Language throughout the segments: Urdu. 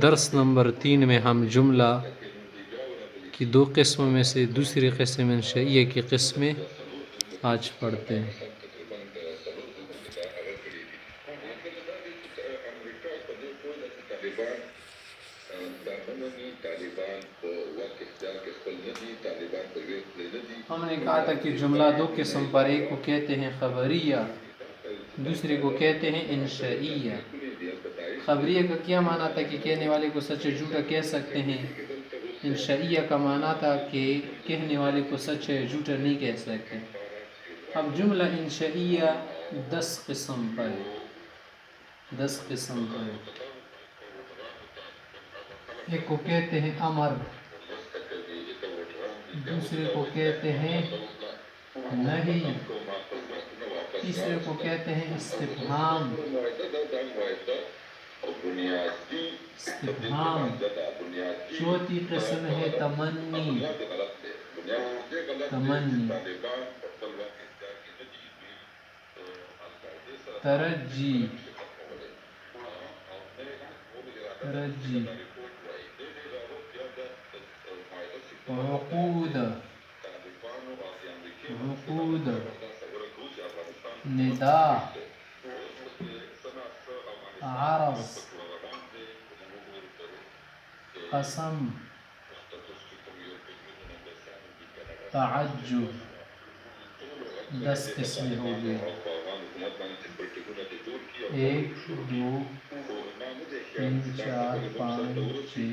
درس نمبر 3 میں ہم جملہ کی 2 قسموں میں سے دوسری قسم انشائیہ کی قسمیں آج پڑھتے ہیں۔ ہم نے کہا تھا کہ جملہ 2 قسم پر، ایک کو کہتے ہیں خبریہ، دوسرے کو کہتے ہیں انشائیہ۔ خبریہ کا کیا معنی تھا کہ کہنے والے کو سچ ہے جھوٹا کہہ سکتے ہیں، انشائیہ کا معنی تھا کہ کہنے والے کو سچ ہے جھوٹا نہیں کہہ سکتے۔ اب جملہ انشائیہ 10 قسم پر ہے، 10 قسم پر ہے۔ ایک کو کہتے ہیں امر، دوسرے کو کہتے ہیں نہی، تیسرے کو کہتے ہیں استفہام، چوتھی قسم ہے تمنی، ترجی، عقود، نداء، عرض، قسم، تعجب۔ 10 قسمیں ہو گئی، 1 2 3 4 5 6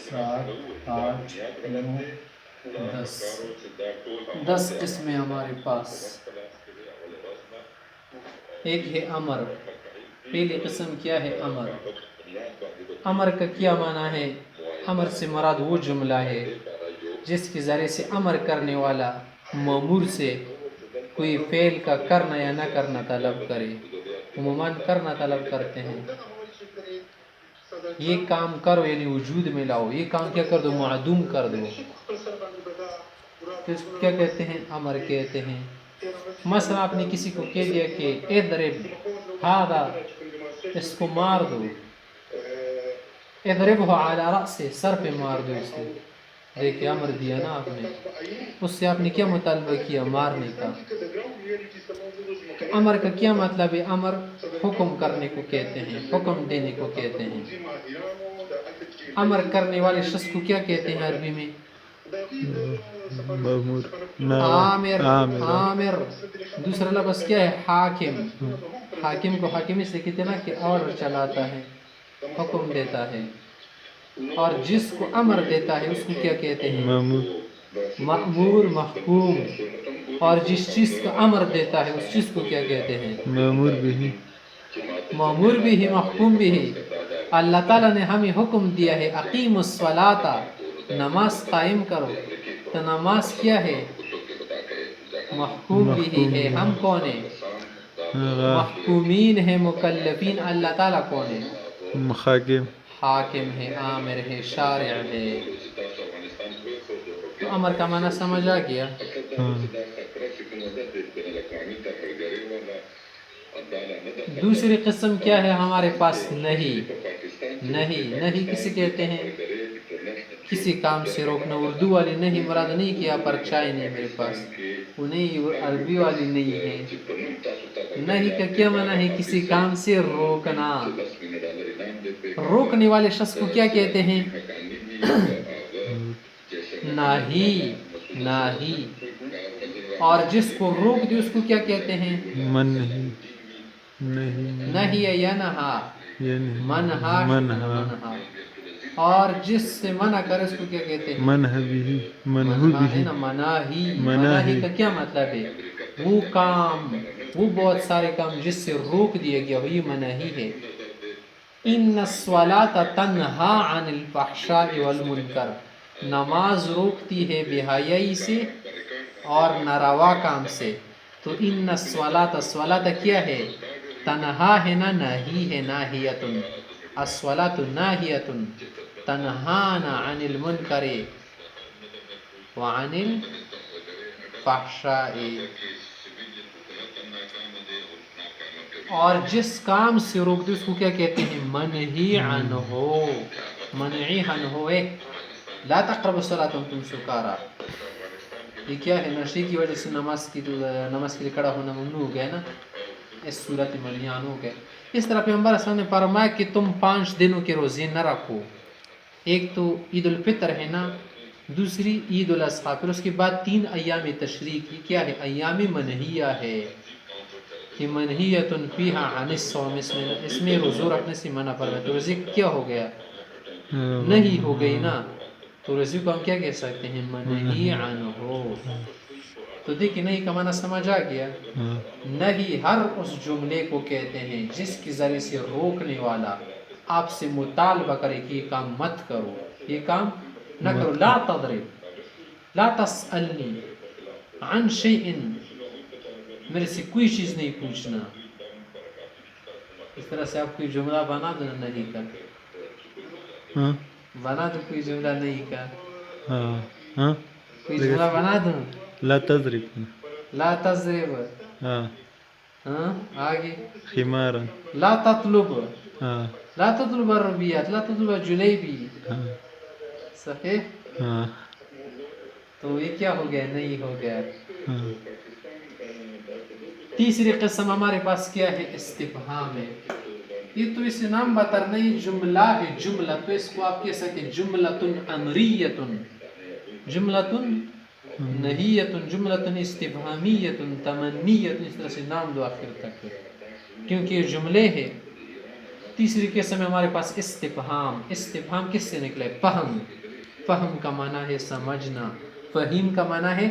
7 8 9 10 10 قسمیں ہمارے پاس۔ ایک ہے امر، پہلی قسم کیا ہے امر؟ امر کا کیا معنی ہے؟ امر سے مراد وہ جملہ ہے جس کے ذریعے سے امر کرنے والا مأمور سے کوئی فعل کا کرنا یا نہ کرنا طلب کرے۔ عموماً کرنا طلب کرتے ہیں، یہ کام کرو یعنی وجود میں لاؤ، یہ کام کیا کر دو معدوم کر دو، اس کو کیا کہتے ہیں؟ امر کہتے ہیں۔ مثلا آپ نے کسی کو کہہ دیا کہ اضرب ہذا، اس کو مار دو، اضربہ علی رأسہ، سر پہ مار دو اسے، دیکھیں امر دیا نا آپ نے، اس سے آپ نے کیا مطالبہ کیا؟ مارنے کا۔ تو امر کا کیا مطلب ہے؟ امر حکم کرنے کو کہتے ہیں، حکم دینے کو کہتے ہیں۔ امر کرنے والے شخص کو کیا کہتے ہیں عربی میں؟ عامر۔ دوسرا لفظ کیا ہے؟ حاکم۔ حاکم کو حاکم اس سے کہتے ہیں نا کہ آرڈر چلاتا ہے، حکم دیتا ہے، اور جس کو امر دیتا ہے اس کو کیا کہتے ہیں؟ مأمور، محکوم۔ اور جس چیز کا امر دیتا ہے اس چیز کو کیا کہتے ہیں؟ مأمور بھی ہے، محکوم بھی ہے۔ اللہ تعالیٰ نے ہمیں حکم دیا ہے اقیم الصلاۃ، نماز قائم کرو، تو نماز کیا ہے؟ محکوم بھی ہے۔ ہم کون ہیں؟ محکومین ہیں، مکلفین۔ اللہ تعالیٰ کون ہے؟ حاکم ہے، آمر ہے، شارع ہے۔ تو امر کا معنی سمجھ آ گیا؟ دوسری قسم کیا ہے ہمارے پاس؟ نہیں۔ نہیں کسی کہتے ہیں؟ کسی کام سے روکنا۔ اردو والی نہیں مراد نہیں کیا، پر چائے نہیں میرے پاس، وہ نہیں، عربی والی نہیں ہے۔ نہیں کا کیا معنی ہے؟ کسی کام سے روکنا۔ روکنے والے شخص کو کیا کہتے ہیں؟ ناہی۔ اور جس کو روک دی اس کو کیا کہتے ہیں؟ نہی یا نہا، منہا۔ اور جس سے منع کرے اس کو کیا کہتے ہیں؟ مناہی۔ مناہی کا کیا مطلب ہے؟ وہ کام، وہ بہت سارے کام جس سے روک دیا گیا وہی مناہی ہے۔ ان الصلاۃ تنہا عن الفحشاء والمنکر، نماز روکتی ہے بے حیائی سے اور ناروا کام سے۔ تو ان الصلاۃ، الصلاۃ کیا ہے؟ تنہا ہے نا، ناہی ہے، ناہیۃ۔ الصلاۃ ناہیۃ تنہانا عن المنکر وعن الفحشاء۔ اور جس کام سے روک دے اس کو کیا کہتے ہیں؟ منہی عنہ. منعی عنہ ہے لا تقربوا الصلاۃ وانتم سکارا. یہ کیا ہے؟ نشے کی وجہ سے نماز کے لیے کھڑا ہونا ممنوع ہو گیا نا، اس صورت منہی عنہ ہو گیا. اس طرح پیغمبر صلی اللہ علیہ وسلم نے فرمایا کہ تم 5 دنوں کے روزے نہ رکھو. ایک تو عید الفطر ہے نا، دوسری عید الاضحیٰ، پھر اس کے بعد 3 ایام تشریق. یہ کیا ہے؟ ایام منہیہ ہے کہ منہیۃ فیہا عن الصوم، اس میں روزہ رکھنے سے منع فرمایا. تو روزے کیا ہو گیا؟ نہیں ہو گئی نا. تو روزے کو ہم کیا کہہ سکتے ہیں؟ منہی عنہ. تو دیکھیں نہیں کا معنی سمجھ آ گیا. نہیں ہر اس جملے کو کہتے ہیں جس کے ذریعے سے روکنے والا آپ سے مطالبہ کرے کہ یہ کام مت کرو، یہ کام نہ کرو. لا تضرب، لا تسألنی عن شیء، میرے سے کوئی چیز نہیں پوچھنا. اس طرح سے آپ کوئی جملہ بنا دو نہیں کا، بنا دو کوئی جملہ نہیں کا، کوئی جملہ بنا دو. لا تضرب، لا تضرب، ہاں آگے خمارا، لا تطلب، ہاں لا تطلب الربیات، لا تطلب الجلیبی. صحیح. ہاں تو یہ کیا ہو گیا؟ نہیں ہو گیا. ہاں. تیسری قسم ہمارے پاس کیا ہے؟ استفہام ہے. یہ تو اس نام بتر نہیں، جملہ ہے. جملہ تو اس کو آپ کہہ سکتے ہیں جملۃ امریۃ، جملۃ نہیۃ، جملۃ استفہامیۃ، تمنیۃ. اس طرح سے نام دو آخر تک کیونکہ یہ جملے ہیں. تیسری قسم ہے ہمارے پاس استفہام. استفہام کس سے نکلے؟ فہم. فہم کا معنی ہے سمجھنا. فہیم کا معنی ہے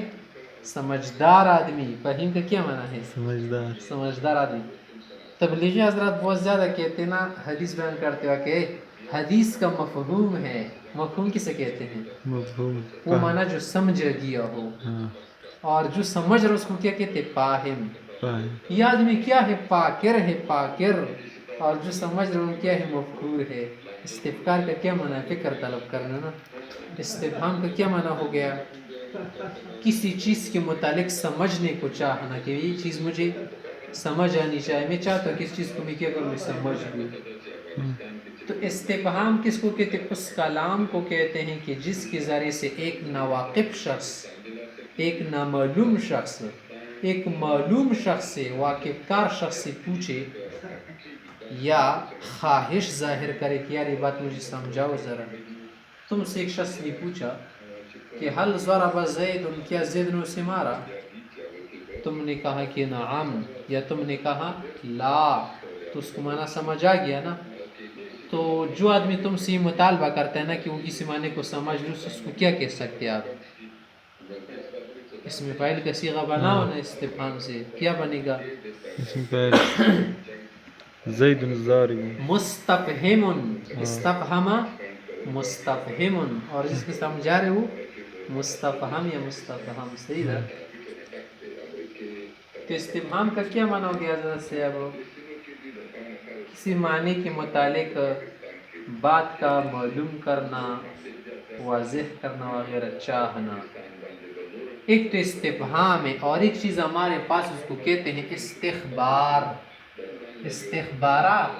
سمجھدار آدمی. فہیم کا کیا معنی ہے؟ سمجھدار. سمجھدار آدمی. تبلیغی حضرات بہت زیادہ کہتے ہیں نا حدیث بیان کرتے ہو کہ حدیث کا مفہوم ہے. مفہوم کسے کہتے ہیں؟ مفہوم، وہ معنی جو سمجھ گیا ہو. ہاں. اور جو سمجھ رہا اس کو کیا کہتے ہیں؟ فاہم. فاہم. یہ آدمی کیا ہے؟ فاکر ہے. فاکر. اور جو سمجھ رہا وہ کیا ہے؟ مفکور ہے. استفکار کا کیا معنی ہے؟ فکر طلب کرنا نا. استفہام کا کیا معنی ہو گیا؟ کسی چیز کے متعلق سمجھنے کو چاہنا کہ یہ چیز مجھے سمجھ آنی چاہیے. میں چاہتا ہوں کہ اس چیز کو میں کیا کروں؟ میں سمجھ لوں. تو استفہام کس کو کہتے ہیں؟ اس کلام کو کہتے ہیں کہ جس کے ذریعے سے ایک ناواقف شخص، ایک نامعلوم شخص، ایک معلوم شخص سے، واقف کار شخص سے پوچھے یا خواہش ظاہر کرے کہ یار یہ بات مجھے سمجھاؤ ذرا. تم سے ایک شخص نے پوچھا کہ حل ضرب زید، کیا زید نے اسے مارا؟ تم نے کہا کہ نعم، یا تم نے کہا لا، تو اس کو معنی سمجھ آ گیا نا. تو جو آدمی تم سے مطالبہ کرتا ہے نا کہ وہ کسی معنی کو سمجھ لو، اس کو کیا کہہ سکتے آپ؟ اس میں فاعل کا صیغہ بناؤ نا استفہام سے، کیا بنے گا؟ زید الضارب. مستفہم. استفہم مستفہم. اور جس کو سمجھا رہے ہو مستفہم یا مستفہم. صحیح ہے. تو استفہام کا کیا معنی ہو گیا حضرت سے؟ اب کسی معنی کے متعلق بات کا معلوم کرنا، واضح کرنا وغیرہ، چاہنا. ایک تو استفہام ہے، اور ایک چیز ہمارے پاس اس کو کہتے ہیں استخبار. استخبارات.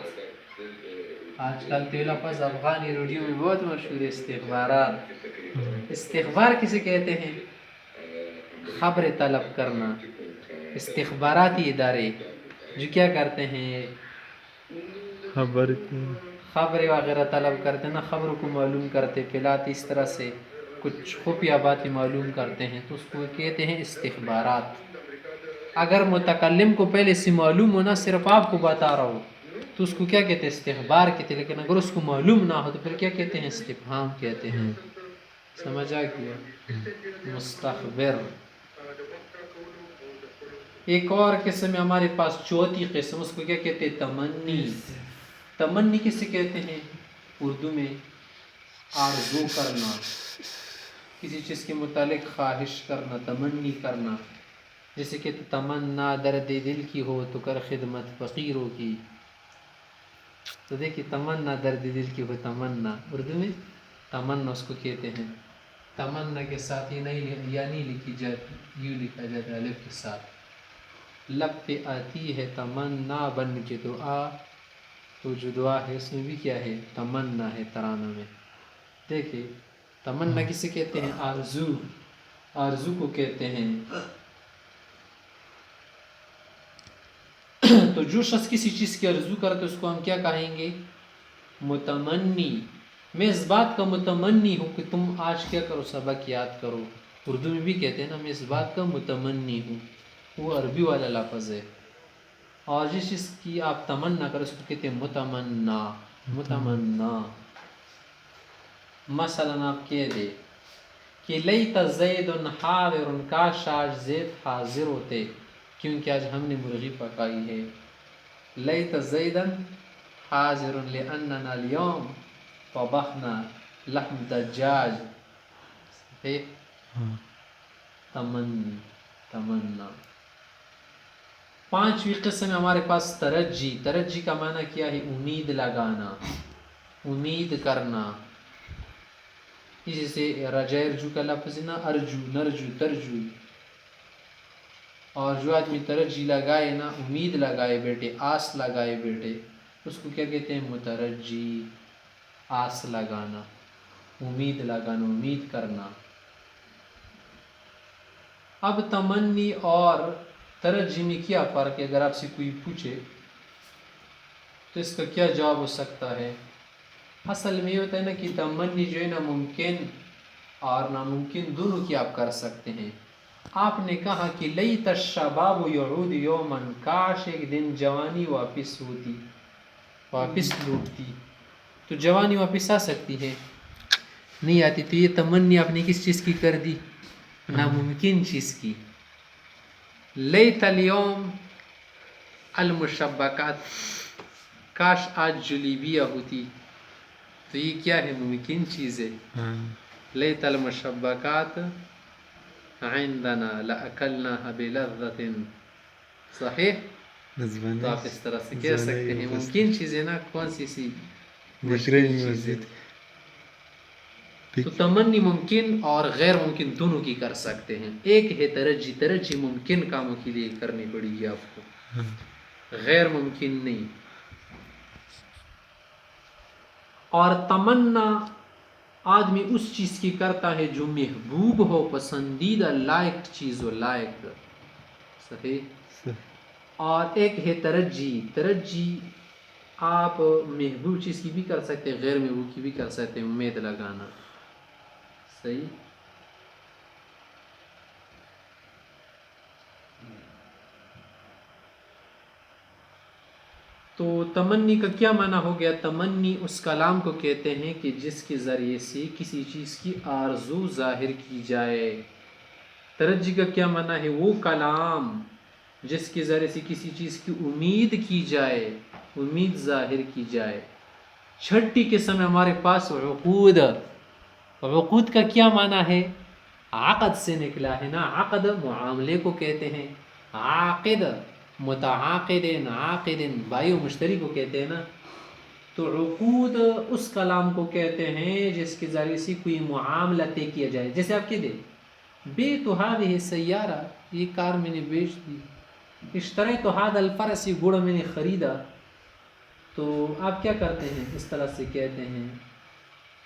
آج کل تو لفظ افغانی ریڈیو میں بہت مشہور ہے استخبارات. استخبار کسے کہتے ہیں؟ خبر طلب کرنا. استخباراتی ادارے جو کیا کرتے ہیں؟ خبریں وغیرہ طلب کرتے ہیں نا، خبروں کو معلوم کرتے، پھیلاتے، اس طرح سے کچھ خفیہ باتیں معلوم کرتے ہیں، تو اس کو کہتے ہیں استخبارات. اگر متکلم کو پہلے سے معلوم ہونا، صرف آپ کو بتا رہا ہو، تو اس کو کیا کہتے ہیں؟ استخبار کہتے ہیں. لیکن اگر اس کو معلوم نہ ہو تو پھر کیا کہتے ہیں؟ استفہام کہتے ہیں. سمجھ آ گیا؟ مستخبر. ایک اور قسم ہے ہمارے پاس، چوتھی قسم، اس کو کیا کہتے ہیں؟ تمنی. تمنی کسے کہتے ہیں؟ اردو میں آرزو کرنا، کسی چیز کے متعلق خواہش کرنا، تمنی کرنا. جیسے کہ تمنا درد دل کی ہو تو کر خدمت فقیروں کی. تو دیکھیے تمنا درد دل کی ہو، تمنا اردو میں تمنا اس کو کہتے ہیں. تمنا کے ساتھ یہ نہیں یا نہیں لکھی جاتی، یوں لکھا جاتا ہے الف کے ساتھ. لب پہ آتی ہے تمنا بن کے دعا، تو جو دعا ہے اس میں بھی کیا ہے؟ تمنا ہے ترانہ میں. دیکھیں تمنا کسے کہتے ہیں؟ آرزو. آرزو کو کہتے ہیں. تو جو شخص کسی چیز کی آرزو کرتے اس کو ہم کیا کہیں گے؟ متمنی. میں اس بات کا متمنی ہوں کہ تم آج کیا کرو؟ سبق یاد کرو. اردو میں بھی کہتے ہیں نا، میں اس بات کا متمنی ہوں، وہ عربی والا لفظ ہے. اور جس چیز کی آپ تمنا کرو اس کو کہتے ہیں متمنا. متمنا. مثلا آپ کہہ دے کہ لیت زید حاضر، کاش آج زید حاضر ہوتے کیونکہ آج ہم نے مرغی پکائی ہے. لیت زیدا حاضر لأننا اليوم طبخنا لحم دجاج. تمنی. تمنا. پانچویں قسم ہمارے پاس ترجی. ترجی کا معنی کیا ہے؟ امید لگانا، امید کرنا. جیسے رجا کا لفظ نا، ارجو، نرجو، ترجو. اور جو آدمی ترجی لگائے نا، امید لگائے بیٹے، آس لگائے بیٹے، اس کو کیا کہتے ہیں؟ مترجی. آس لگانا، امید لگانا، امید کرنا. اب تمنی اور ترجی میں کیا فرق ہے؟ اگر آپ سے کوئی پوچھے تو اس کا کیا جواب ہو سکتا ہے؟ اصل میں یہ ہوتا ہے نا کہ تمنی جو ہے نا، ممکن اور ناممکن دونوں کی آپ کر سکتے ہیں. آپ نے کہا کہ لیت الشباب یعود یوما، کاش ایک دن جوانی واپس ہوتی، واپس لوٹتی. تو جوانی واپس آ سکتی ہے؟ نہیں آتی. تو یہ تمنی آپ نے کس چیز کی کر دی؟ ناممکن چیز کی. لیت اليوم المشبکات، کاش آج جلیبیاں ہوتی. تو یہ کیا ہے؟ ممکن چیز ہے. لیت المشبکات عندنا لأکلناها بلذت. صحیح؟ تو آپ اس طرح سے کہہ سکتے ہیں. ممکن چیز ہے نا، کون سی سی مشکل چیز ہے. تو تمنی ممکن اور غیر ممکن دونوں کی کر سکتے ہیں. ایک ہے ترجی. ترجی ممکن کاموں کے لیے کرنی پڑے گی آپ کو، غیر ممکن نہیں. اور تمنا آدمی اس چیز کی کرتا ہے جو محبوب ہو، پسندیدہ، لائق چیز ہو، لائق. صحیح. اور ایک ہے ترجی. ترجی آپ محبوب چیز کی بھی کر سکتے ہیں، غیر محبوب کی بھی کر سکتے ہیں. امید لگانا. صحیح. تو تمنی کا کیا معنی ہو گیا؟ تمنی اس کلام کو کہتے ہیں کہ جس کے ذریعے سے کسی چیز کی آرزو ظاہر کی جائے. ترجی کا کیا معنی ہے؟ وہ کلام جس کے ذریعے سے کسی چیز کی امید کی جائے، امید ظاہر کی جائے. چھٹی قسم ہمارے پاس عقود. عقود کا کیا معنی ہے؟ عقد سے نکلا ہے نا. عقد معاملے کو کہتے ہیں. عاقد متعاقدن، عاقدن بائی و مشتری کو کہتے ہیں نا. تو عقود اس کلام کو کہتے ہیں جس کے ذریعے سے کوئی معاملہ طے کیا جائے. جیسے آپ کہہ دیں بیت هذه السیارہ، یہ کار میں نے بیچ دی. اشتریت هذا الفرس، یہ گھوڑا میں نے خریدا. تو آپ کیا کرتے ہیں؟ اس طرح سے کہتے ہیں.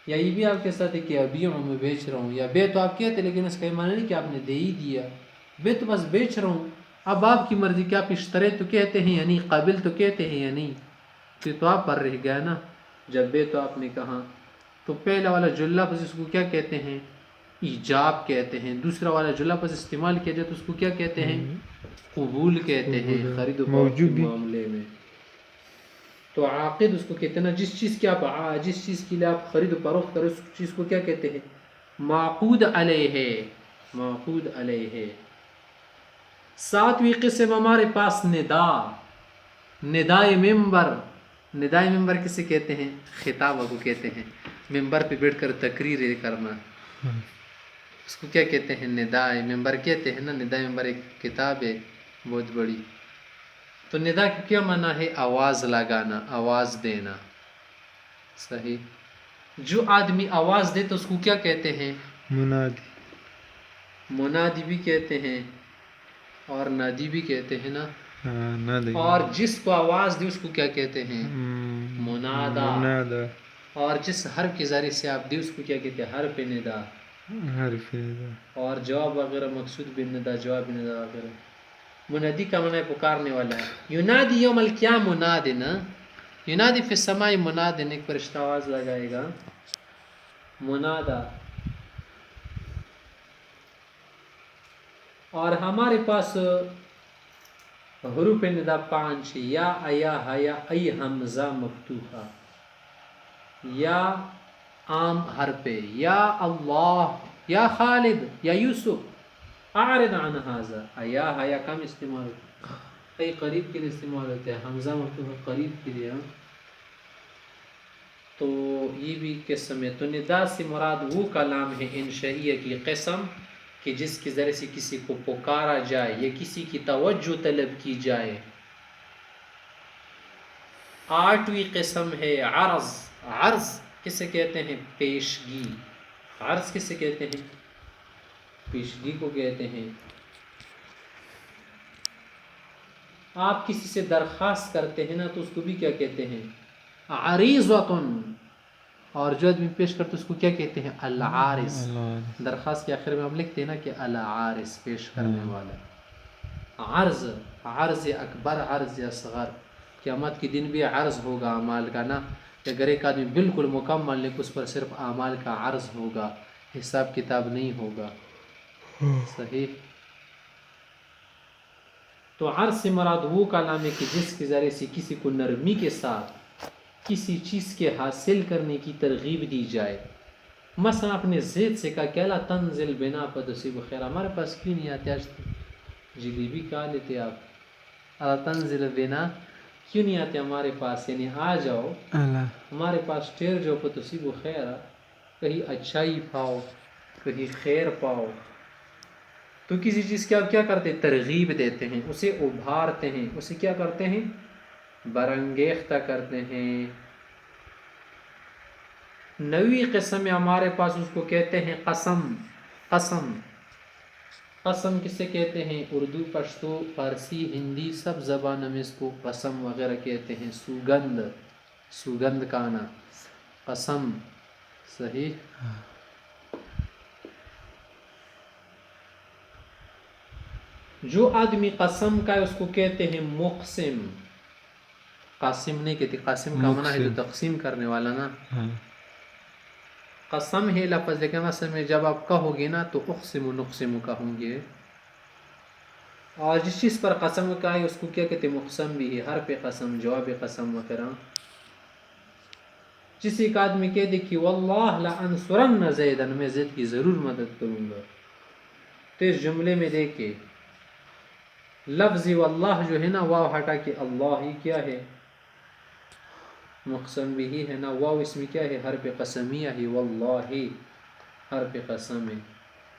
یا یہ بھی آپ کے ساتھ ہے کہ ابیع میں بیچ رہا ہوں. یا بے تو آپ کہتے لیکن اس کا معنی نہیں کہ آپ نے دے ہی دیا. بے تو بس بیچ رہا ہوں. اب آپ کی مرضی کہ آپ اشترے تو کہتے ہیں یا نہیں، قابل تو کہتے ہیں یا نہیں. تو آپ پر رہ گیا نا جب بے تو آپ نے کہا. تو پہلا والا جو لفظ اس کو کیا کہتے ہیں؟ ایجاب کہتے ہیں. دوسرا والا جو لفظ استعمال کیا جائے تو اس کو کیا کہتے ہیں؟ قبول کہتے ہیں. خرید و فروخت کے معاملے میں تو عاقد اس کو کہتے ہیں نا، جس چیز کی آپ جس چیز کے لیے آپ خرید و فروخت کرو اس چیز کو کیا کہتے ہیں؟ معقود علیہ. معقود علیہ. ساتویں قسم ہمارے پاس ندا. ندائے ممبر. ندائے ممبر کسے کہتے ہیں؟ خطاب کو کہتے ہیں. ممبر پہ بیٹھ کر تقریر کرنا، اس کو کیا کہتے ہیں؟ ندائے ممبر کہتے ہیں نا. ندائے ممبر ایک کتاب ہے بہت بڑی. تو ندا کی کیا معنی ہے؟ آواز لگانا، آواز دینا. صحیح. جو آدمی آواز دے تو اس کو کیا کہتے ہیں؟ منادی. منادی بھی کہتے ہیں. اور نادی بھی کہتے ہیں نا. ہاں نادی. اور جس کو آواز دی اس کو کیا کہتے ہیں؟ منادا. منادا. اور جس حرف کے ذریعے سے آپ دی اس کو کیا کہتے ہیں؟ حرف ندا. حرف ندا. اور جواب وغیرہ مقصود بن ندا، جواب ندا وغیرہ. منادی کا معنی پکارنے والا ہے. ینادی یوم القیامہ منادن، ینادی فی السماء منادن، ایک فرشتہ آواز لگائے گا. منادا. اور ہمارے پاس حروف ندا 5: یا ایا حیا ای حمزہ مفتوحہ، یا عام حرف، یا اللہ، یا خالد، یا یوسف اعرض عن هذا. ایا حیا کم استعمال ہوتا ہے، ای قریب کے لیے استعمال ہوتا ہے، حمزہ مفتوحہ قریب کے لیے. تو یہ بھی قسم ہے. تو ندا سے مراد وہ کلام ہے انشائیہ کی قسم کہ جس کے ذریعے سے کسی کو پکارا جائے یا کسی کی توجہ طلب کی جائے. 8ویں قسم ہے عرض. عرض کسے کہتے ہیں؟ پیشگی. عرض کسے کہتے ہیں؟ پیشگی کو کہتے ہیں. آپ کسی سے درخواست کرتے ہیں نا تو اس کو بھی کیا کہتے ہیں؟ عریضۃن. اور جو آدمی پیش کرتے اس کو کیا کہتے ہیں؟ العارض. درخواست کے آخر میں ہم لکھتے ہیں نا کہ العارض، پیش کرنے والا. عرض، عرض اکبر، عرض اصغر. قیامت کے دن بھی عرض ہوگا اعمال کا نا، کہ اگر ایک آدمی بالکل مکمل لیکن اس پر صرف اعمال کا عرض ہوگا، حساب کتاب نہیں ہوگا. صحیح. تو عرض سے مراد وہ کلام ہے کہ جس کے ذریعے سے کسی کو نرمی کے ساتھ کسی چیز کے حاصل کرنے کی ترغیب دی جائے. مثلا اپنے ضد سے کہا کہ اللہ تنزل بنا فتصیب خیر. ہمارے پاس کیوں نہیں آتے؟ آج جلیبی کھا لیتے آپ. اللہ تنزل بنا کیوں نہیں آتے ہمارے پاس؟ یعنی آ جاؤ ہمارے پاس، ٹھہر جاؤ. فتصیب خیر، کہیں اچھائی پاؤ، کہیں خیر پاؤ. تو کسی چیز کی آپ کیا کرتے ہیں؟ ترغیب دیتے ہیں، اسے ابھارتے ہیں، اسے کیا کرتے ہیں؟ برانگیختہ کرتے ہیں. 9ویں قسم میں ہمارے پاس اس کو کہتے ہیں قسم. قسم، قسم کسے کہتے ہیں؟ اردو، پشتو، فارسی، ہندی سب زبانوں میں اس کو قسم وغیرہ کہتے ہیں. سوگند، سوگند کانا، قسم. صحیح. جو آدمی قسم کا ہے اس کو کہتے ہیں مقسم. قاسم نہیں کہتے. قاسم کا معنی ہے جو تقسیم کرنے والا نا. قسم ہے لفظ، لیکن اصل میں جب آپ کہو گے نا تو اقسم و نقسم کہوں گے. اور جس چیز پر قسم کا ہے اس کو کیا کہتے ہیں؟ مقسم بھی ہے. حرف قسم، جواب قسم وغیرہ. جس ایک آدمی کہہ دے کہ واللہ لانصرن زیدا، میں زید کی ضرور مدد کروں گا. تو اس جملے میں دیکھیں لفظ واللہ جو ہے نا، واو ہٹا کے اللہ ہی کیا ہے؟ مقسم بھی ہی ہے نا. واو اس میں کیا ہے؟ حرف قسمیہ ہے. واللہ حرف قسم ہے.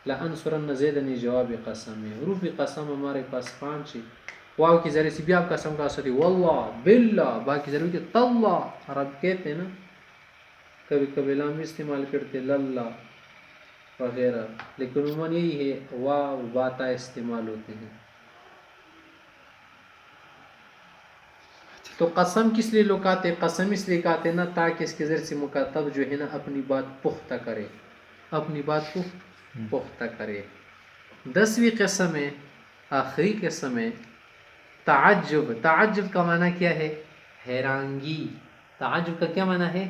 لانصرن زیدا جواب قسم ہے. حروف قسم ہمارے پاس 5 ہے. واو کی ذریعے سے بھی آپ قسم کا سکتے، واللہ، باللہ. باقی ذریعے کہ تاللہ عرب کہتے ہیں نا، کبھی کبھی لام بھی استعمال کرتے، للہ وغیرہ. لیکن عموماً یہی ہے، واو باتا استعمال ہوتے ہیں. تو قسم کس لیے لوگ کہتے ہیں؟ قسم اس لیے کہتے ہیں نا تاکہ اس کے ذریعے سے مخاطب جو ہے نا اپنی بات پختہ کرے، اپنی بات کو پختہ کرے. 10ویں قسم ہے، آخری قسم ہے تعجب. تعجب کا معنی کیا ہے؟ حیرانگی. تعجب کا کیا معنی ہے؟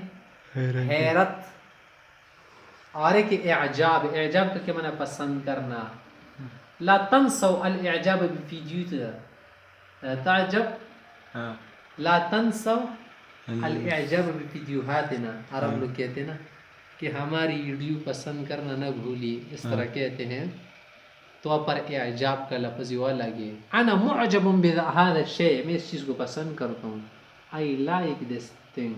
حیرت. اور ایک اعجاب. اعجاب کا کیا معنی؟ پسند کرنا. لا تنسوا الاعجاب بفیدیوہاتنا. تعجب لا تنسوا الاعجاب بفیدیوہاتنا. عرب لوگ کہتے ہیں نا کہ ہماری ویڈیو پسند کرنا نہ بھولی، اس طرح کہتے ہیں. تو پر اعجاب کا لفظ وہ لگے. انا معجب بهذا الشيء، میں اس چیز کو پسند کرتا ہوں. I like this thing.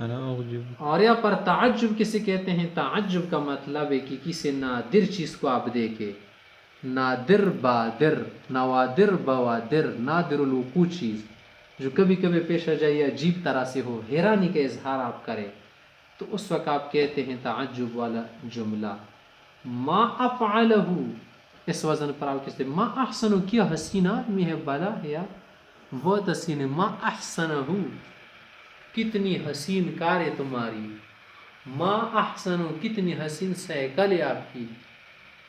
انا اعجب. اور یہاں پر تعجب کسے کہتے ہیں؟ تعجب کا مطلب ہے کہ کسی نادر چیز کو آپ دیکھیں. نادر بادر، نوادر بوادر، نادر الوقوع چیز جو کبھی کبھی پیش آ جائے عجیب طرح سے ہو، حیرانی کا اظہار آپ کریں، تو اس وقت آپ کہتے ہیں تعجب والا جملہ. ما افعلہ، اس وزن پر آپ کس ما احسن کیا حسین آدمی ہے بلا یا بہت حسین ہے. ما احسن کتنی حسین کار ہے تمہاری. ما احسن کتنی حسین سائیکل ہے آپ کی.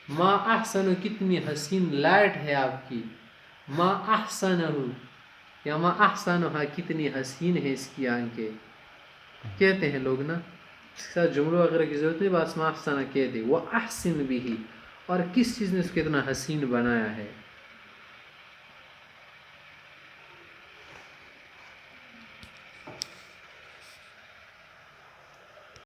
ما احسن کتنی حسین لائٹ ہے آپ کی. ما احسن یا ما احسن کتنی حسین ہے اس کی آنکھیں. کہتے ہیں لوگ نا اس کا جملوں وغیرہ کی ضرورت نہیں, بس ما احسن کہہ دے. وہ احسن بھی, اور کس چیز نے اس کو اتنا حسین بنایا ہے.